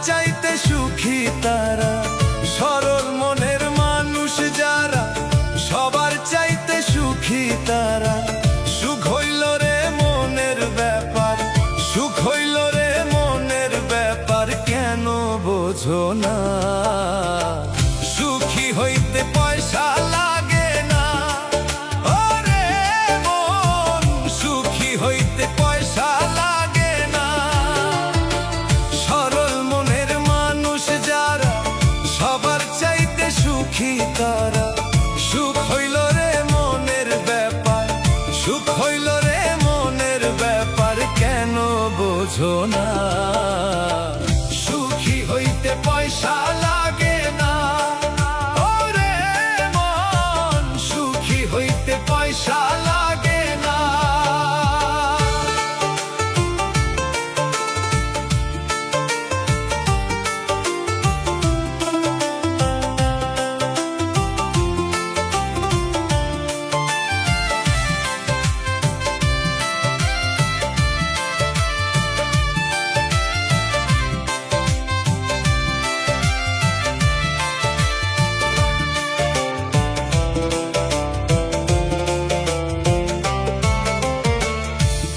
চাইতে সুখী তারা, সরল মনের মানুষ যারা, সবার চাইতে সুখী তারা। সুখ হইল রে মনের ব্যাপার, সুখ হইল রে মনের ব্যাপার, কেন বোঝো না? সুখী হইতে পয়সা লাগে না, ওরে মন, সুখী হইতে পয়সা লাগে না। সরল মনের মানুষ যারা, সবার চাইতে সুখী তারা। সুখ হইল রে মনের ব্যাপার, সুখ হইল রে মনের ব্যাপার, কেন বোঝো না? সুখী হইতে পয়সা লাগে না, ওরে মন, সুখী হইতে পয়সা লাগে না।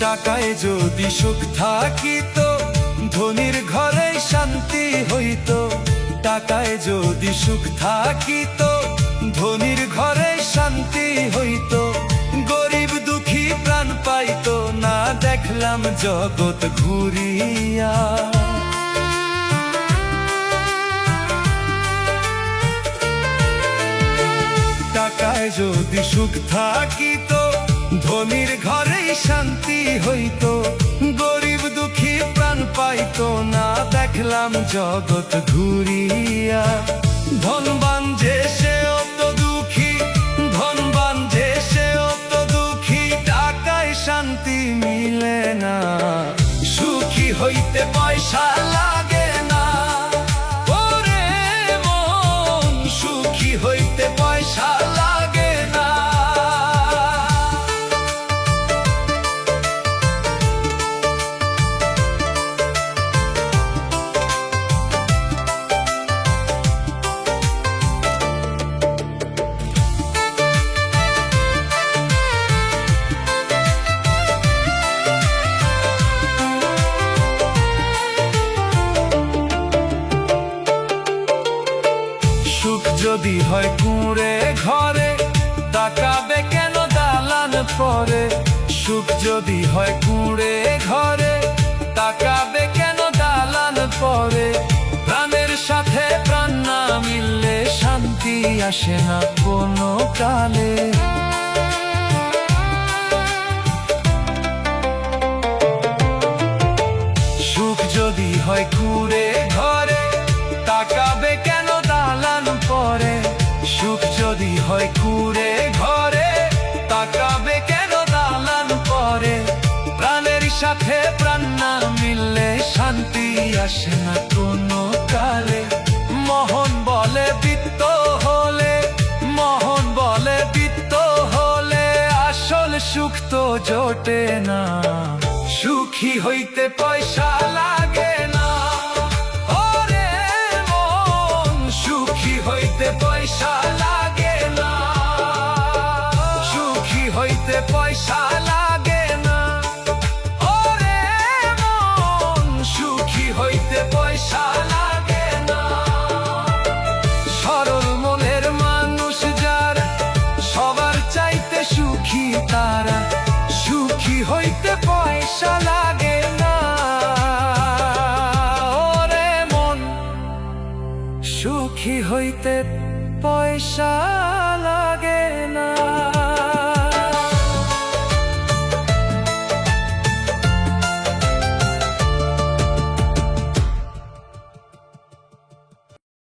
টাকায় যদি সুখ থাকিত, ধনীর ঘরে শান্তি হইত। টাকায় যদি সুখ থাকিত, ধনীর ঘরে শান্তি হইত। গরিব দুঃখী প্রাণ পাইত না, দেখলাম জগৎ ঘুরিয়া। টাকায় যদি সুখ থাকিত, ধনীর ঘরেই শান্তি হইত। গরিব দুঃখী প্রাণ পাইত না, দেখলাম জগৎ ঘুরিয়া। ধনবান যে সে অত দুঃখী, ধনবান যে সে অত দুঃখী, টাকায় শান্তি মিলে না। সুখী হইতে পয়সা লাগে না, ওরে মন, সুখী হইতে পয়সা লাগে না। সুখ যদি হয় কুঁড়ে ঘরে, তাকাবে কেন দালান পরে? সুখ যদি হয় কুঁড়ে ঘরে, তাকাবে কেন দালান পরে? প্রাণের সাথে প্রাণ না মিললে শান্তি আসে না কোনো কালে। সুখ যদি হয় কুঁড়ে ঘরে, তাকাবে কেন দালান পরে? সুখ যদি হয় কুঁড়ে ঘরে, তাকাবে কেন দালান পরে? প্রাণের সাথে প্রাণ না মিললে শান্তি আসে না কোনো কালে। মোহন বলে বিত্ত হলে, মোহন বলে বিত্ত হলে, আসল সুখ তো জোটে না। সুখী হইতে পয়সা লাগে না, ওরে মন, সুখী হইতে পয়সা লাগে না। সুখী হইতে পয়সা লাগে না, ওরে মন, সুখী হইতে পয়সা লাগে না। সরল মনের মানুষ যারা, সবার চাইতে সুখী তারা। সুখী হইতে পয়সা লাগে না, ওরে মন, সুখী হইতে পয়সা লাগে না।